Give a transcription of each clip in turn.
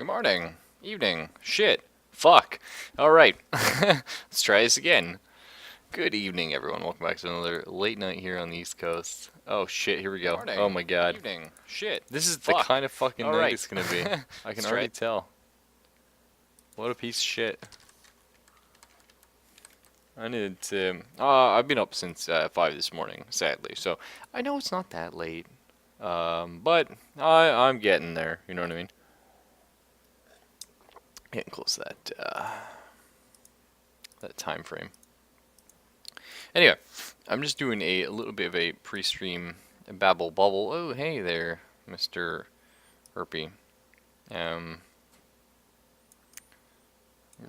Good morning. Evening. Shit. Fuck. Alright. Let's try this again. Good evening, everyone. Welcome back to another late night here on the East Coast. Oh shit, here we go. Morning. Oh my god. Evening. Shit. This is the Fuck. kind of fucking night Alright. it's gonna be. I can Let's already try. tell. What a piece of shit. I needed to... I've been up since 5 this morning, sadly. So, I know it's not that late. But I'm getting there, you know what I mean? Getting close to that time frame. Anyway, I'm just doing a little bit of a pre-stream Babble Bubble. Oh, hey there, Mr. Herpy. We're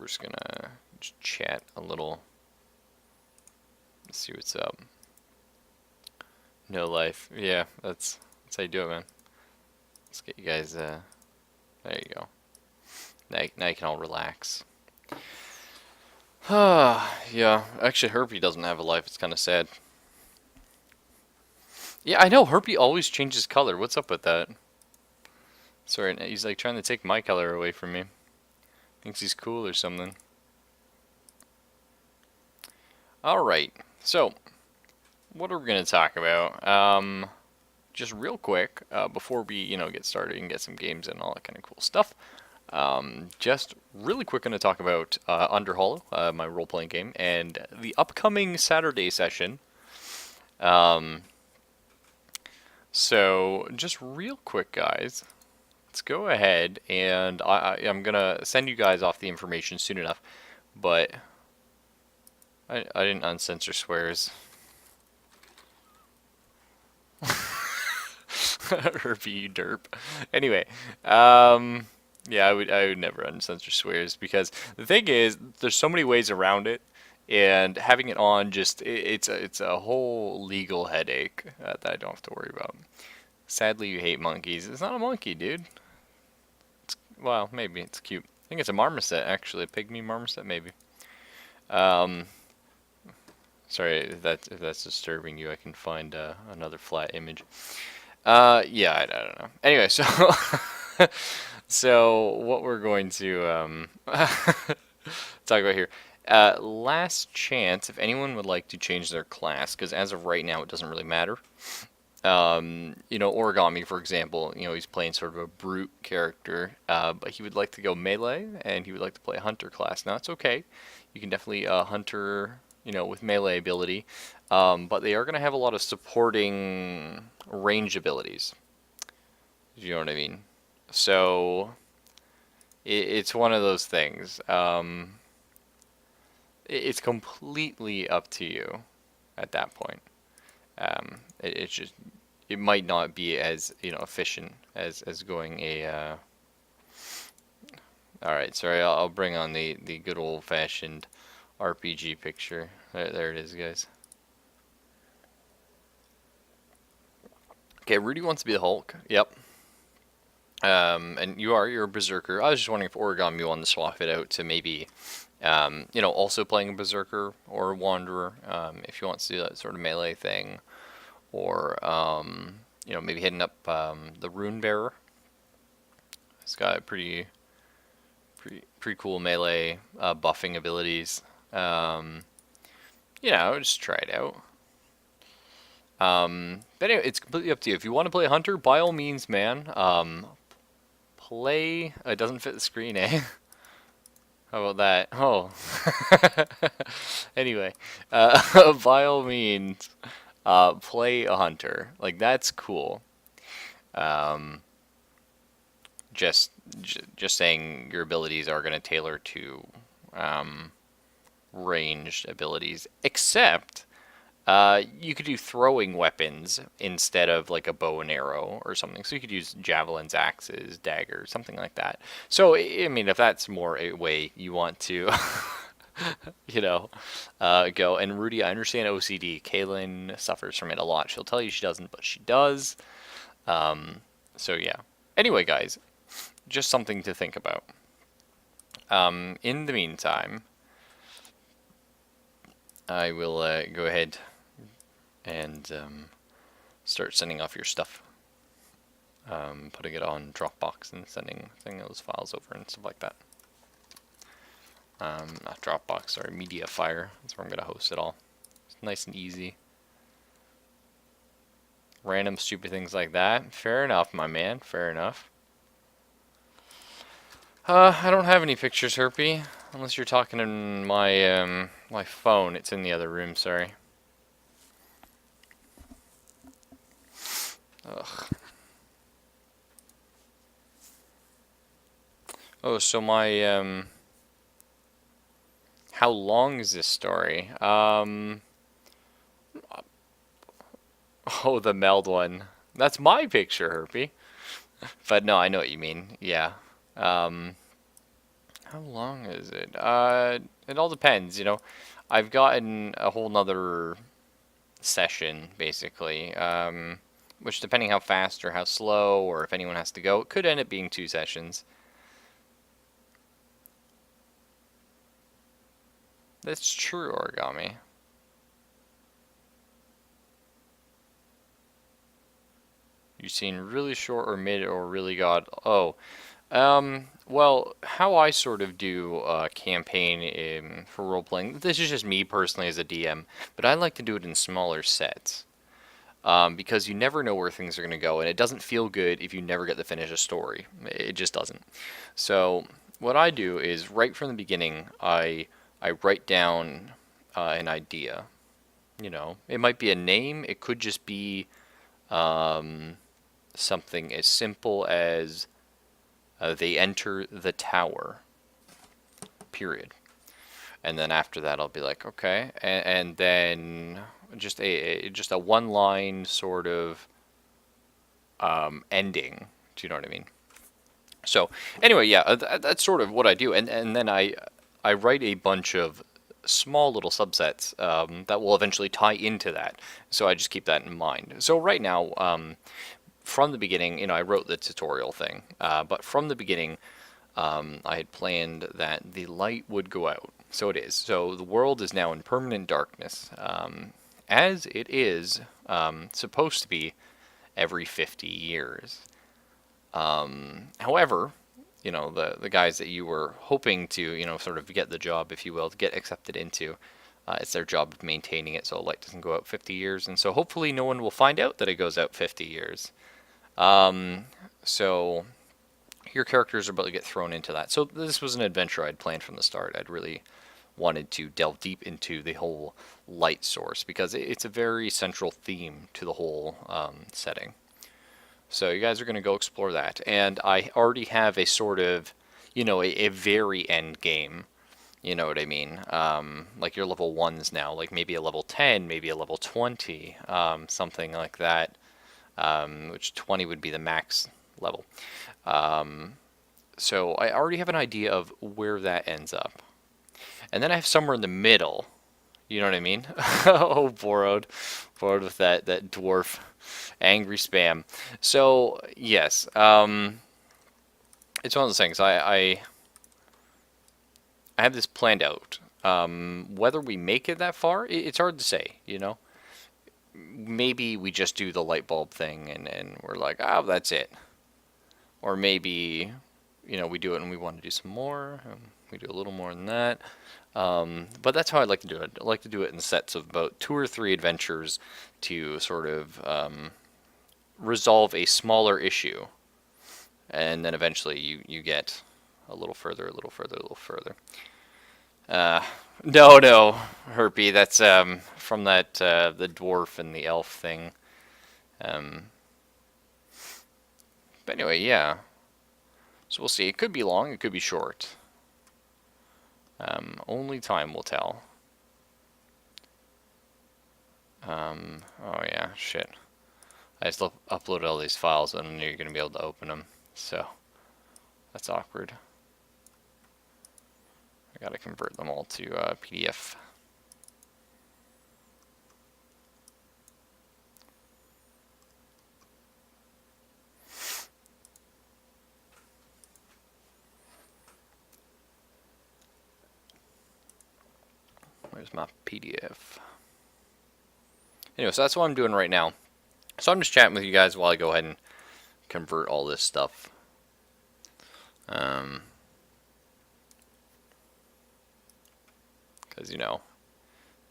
just gonna just chat a little. See what's up. No life. Yeah, that's how you do it, man. Let's get you guys. There you go. Now you can all relax. Yeah, actually Herpy doesn't have a life, it's kinda sad. Yeah, I know, Herpy always changes color. What's up with that? Sorry, he's like trying to take my color away from me. Thinks he's cool or something. Alright, so what are we gonna talk about? Just real quick, before we, get started and get some games and all that kind of cool stuff. Just really quick, going to talk about Under Hollow, my role-playing game, and the upcoming Saturday session. So, just real quick, guys, let's go ahead, and I'm going to send you guys off the information soon enough, but I didn't uncensor swears. Herpy, you derp. Anyway, yeah, I would never uncensor swears because the thing is, there's so many ways around it, and having it on it's a whole legal headache that I don't have to worry about. Sadly, you hate monkeys. It's not a monkey, dude. Well, maybe it's cute. I think it's a marmoset, actually, a pygmy marmoset, maybe. Sorry if that's disturbing you. I can find another flat image. Yeah, I don't know. Anyway, so so what we're going to talk about here. Last chance, if anyone would like to change their class, because as of right now it doesn't really matter. Origami, for example, he's playing sort of a brute character, but he would like to go melee, and he would like to play a hunter class. Now, it's okay. You can definitely hunter, with melee ability, but they are going to have a lot of supporting range abilities. You know what I mean? So, it's one of those things. It's completely up to you at that point. It's just, it might not be as efficient as going a. All right, sorry, I'll bring on the good old fashioned RPG picture. There it is, guys. Okay, Rudy wants to be the Hulk. Yep. And you're a berserker. I was just wondering if Origami wanted to swap it out to maybe, also playing a berserker or a wanderer, if he wants to do that sort of melee thing, or maybe hitting up the Rune Bearer. It's got pretty cool melee buffing abilities. Just try it out. But anyway, it's completely up to you. If you want to play Hunter, by all means, man. Play. It doesn't fit the screen, eh? How about that? Oh. Anyway, by all means, play a Hunter. Like, that's cool. Just saying your abilities are going to tailor to ranged abilities, except you could do throwing weapons instead of like a bow and arrow or something. So you could use javelins, axes, daggers, something like that. So, I mean, if that's more a way you want to, go. And Rudy, I understand OCD. Kaylin suffers from it a lot. She'll tell you she doesn't, but she does. So, yeah. Anyway, guys, just something to think about. In the meantime, I will go ahead and start sending off your stuff. putting it on Dropbox and sending those files over and stuff like that. Not Dropbox, sorry, Mediafire. That's where I'm gonna host it all. It's nice and easy. Random stupid things like that. Fair enough, my man. Fair enough. I don't have any pictures, Herpy. Unless you're talking in my my phone. It's in the other room. Sorry. Ugh. Oh, so my how long is this story? Oh, the meld one. That's my picture, Herpy. But no, I know what you mean. Yeah. Um, how long is it? It all depends, you know. I've gotten a whole nother session, basically. Which, depending how fast or how slow, or if anyone has to go, it could end up being 2 sessions. That's true, Origami. You've seen really short or mid or really god. Oh, well, how I sort of do a campaign for role playing. This is just me personally as a DM, but I like to do it in smaller sets. Because you never know where things are going to go, and it doesn't feel good if you never get to finish a story. It just doesn't. So what I do is right from the beginning, I write down an idea. You know, it might be a name. It could just be something as simple as they enter the tower. Period. And then after that, I'll be like, okay, and then just a one-line sort of ending. Do you know what I mean? So anyway, yeah, that's sort of what I do, and then I write a bunch of small little subsets that will eventually tie into that. So I just keep that in mind. So right now, from the beginning, you know, I wrote the tutorial thing, but from the beginning, I had planned that the light would go out. So it is. So the world is now in permanent darkness, as it is supposed to be every 50 years. However, you know, the guys that you were hoping to, you know, sort of get the job, if you will, to get accepted into, it's their job of maintaining it so light doesn't go out 50 years. And so hopefully no one will find out that it goes out 50 years. So your characters are about to get thrown into that. So this was an adventure I'd planned from the start. I'd really wanted to delve deep into the whole light source because it's a very central theme to the whole setting. So you guys are going to go explore that. And I already have a sort of, you know, a very end game. You know what I mean? Like your level 1s now, like maybe a level 10, maybe a level 20, something like that. Which 20 would be the max level. So I already have an idea of where that ends up. And then I have somewhere in the middle. You know what I mean? Oh, borrowed with that dwarf angry spam. So yes, it's one of those things. I have this planned out. Whether we make it that far, it's hard to say. You know, maybe we just do the light bulb thing and we're like, oh, that's it. Or maybe, you know, we do it and we want to do some more. We do a little more than that. But that's how I like to do it. I like to do it in sets of about 2 or 3 adventures to sort of resolve a smaller issue. And then eventually you get a little further, a little further, a little further. No, Herpy, that's from that the dwarf and the elf thing. But anyway, yeah. So we'll see. It could be long, it could be short. Only time will tell. Oh yeah, shit. I just uploaded all these files and you're going to be able to open them. So, that's awkward. I gotta convert them all to PDF. Where's my PDF? Anyway, so that's what I'm doing right now. So I'm just chatting with you guys while I go ahead and convert all this stuff. Because, you know,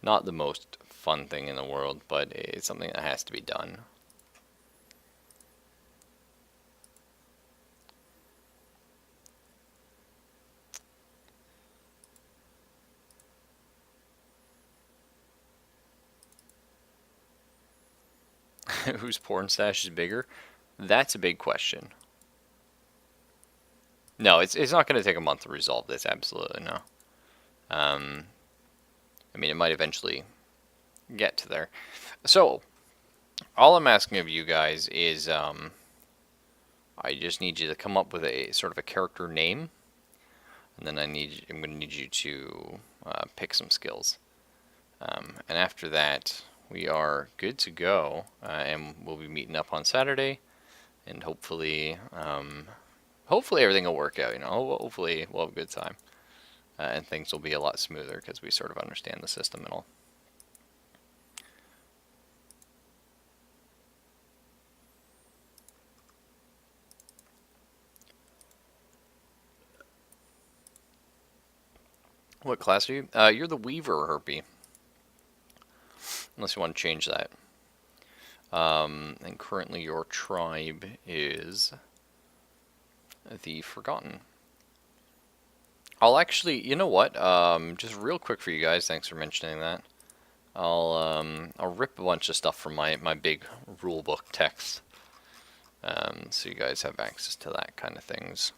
not the most fun thing in the world, but it's something that has to be done. Whose porn stash is bigger? That's a big question. No, it's not going to take a month to resolve this. Absolutely no. I mean, it might eventually get to there. So, all I'm asking of you guys is, I just need you to come up with a sort of a character name, and then I'm going to need you to pick some skills. And after that, we are good to go, and we'll be meeting up on Saturday, and hopefully, hopefully everything will work out. You know, hopefully we'll have a good time, and things will be a lot smoother because we sort of understand the system and all. What class are you? You're the Weaver, Herpy. Unless you want to change that. And currently your tribe is the Forgotten. I'll actually, you know what? Just real quick for you guys. Thanks for mentioning that. I'll rip a bunch of stuff from my big rulebook text, so you guys have access to that kind of things.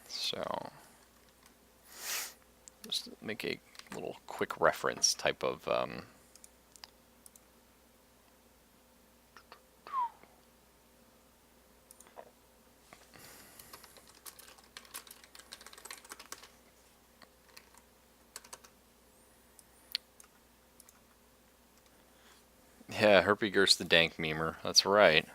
So, just make a little quick reference type of yeah, Herpy the Dank Memer. That's right.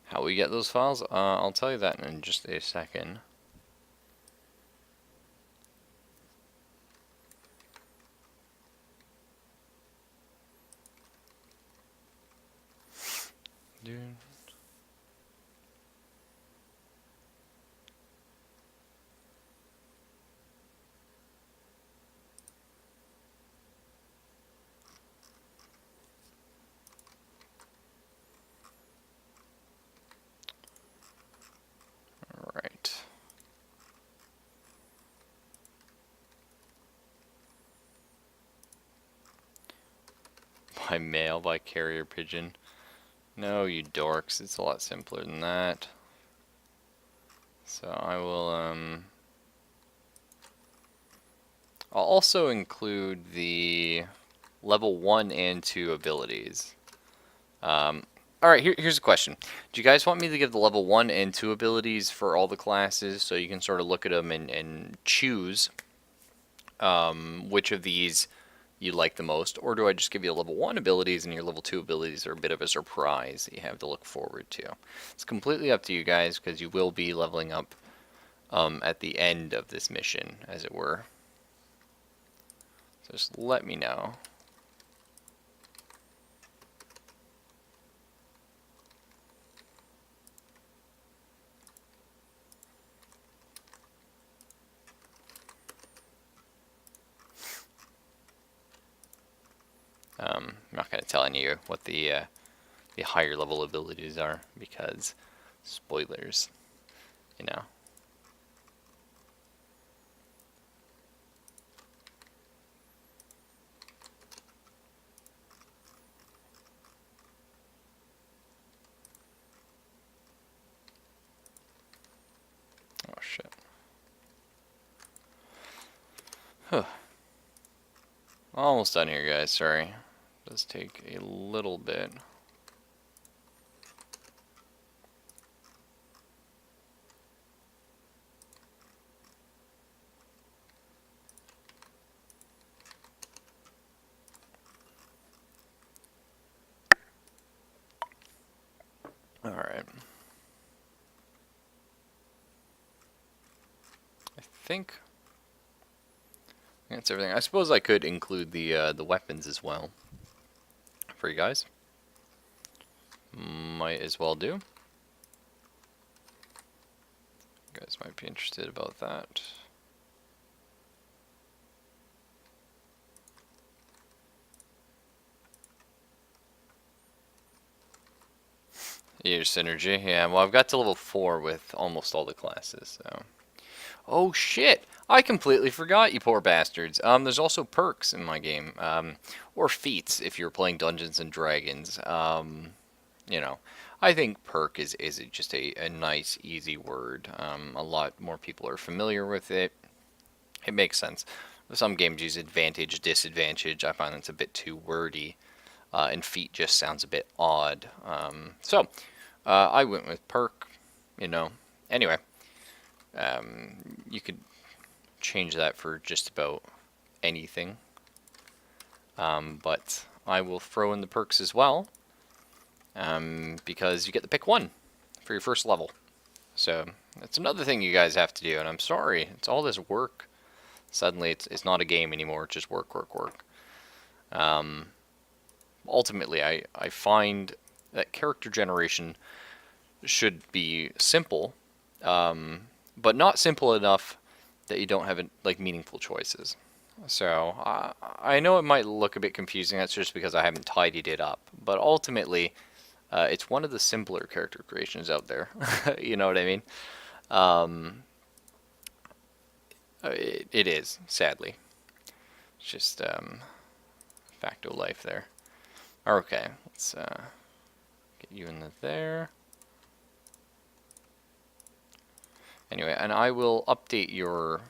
How we get those files? I'll tell you that in just a second. Dude. All right. By mail, by carrier pigeon. No, you dorks. It's a lot simpler than that. So I will, I'll also include the level 1 and 2 abilities. Alright, here's a question. Do you guys want me to give the level 1 and 2 abilities for all the classes so you can sort of look at them and choose which of these you like the most? Or do I just give you level 1 abilities and your level 2 abilities are a bit of a surprise that you have to look forward to? It's completely up to you guys because you will be leveling up at the end of this mission, as it were. So just let me know. I'm not going to tell any of you what the higher level abilities are because spoilers, you know. Oh shit. Huh. Almost done here, guys. Sorry. It does take a little bit. think that's everything. I suppose I could include the weapons as well for you guys. Might as well do. You guys might be interested about that. Your synergy, yeah. Well, I've got to level 4 with almost all the classes, so. Oh shit! I completely forgot, you poor bastards. There's also perks in my game, or feats if you're playing Dungeons and Dragons. You know, I think perk is just a nice, easy word. A lot more people are familiar with it. It makes sense. Some games use advantage, disadvantage. I find that's a bit too wordy. And feat just sounds a bit odd. I went with perk, you know. Anyway, you could change that for just about anything. But I will throw in the perks as well, because you get to pick one for your first level. So that's another thing you guys have to do, and I'm sorry, it's all this work. Suddenly it's not a game anymore, it's just work, work, work. Ultimately, I find that character generation should be simple, but not simple enough that you don't have like meaningful choices. So I know it might look a bit confusing. That's just because I haven't tidied it up. But ultimately, it's one of the simpler character creations out there. You know what I mean? It is, sadly. It's just facto life there. Okay, let's get you in there. Anyway, and I will update your...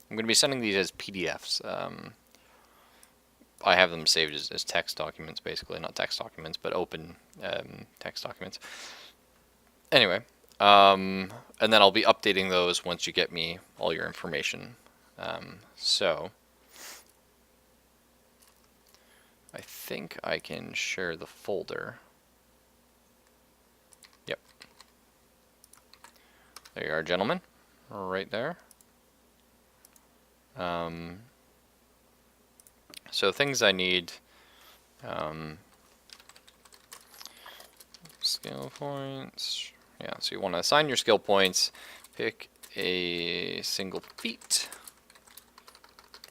I'm going to be sending these as PDFs. I have them saved as text documents, basically. Not text documents, but open text documents. Anyway, and then I'll be updating those once you get me all your information. So, I think I can share the folder. Yep. There you are, gentlemen. Right there. So things I need, skill points, yeah, so you want to assign your skill points, pick a single feat,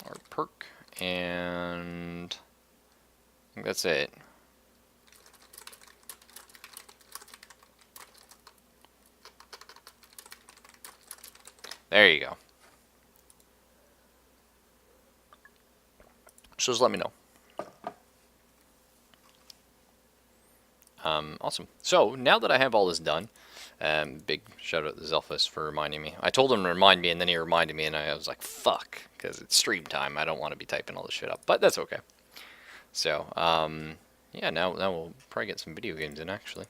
or perk, and I think that's it. There you go. So just let me know. Awesome. So now that I have all this done, big shout out to Zelphus for reminding me. I told him to remind me, and then he reminded me, and I was like, fuck, because it's stream time. I don't want to be typing all this shit up, but that's okay. So, yeah, now we'll probably get some video games in, actually.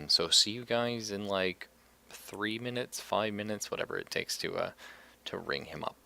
So see you guys in like 3 minutes, 5 minutes, whatever it takes to ring him up.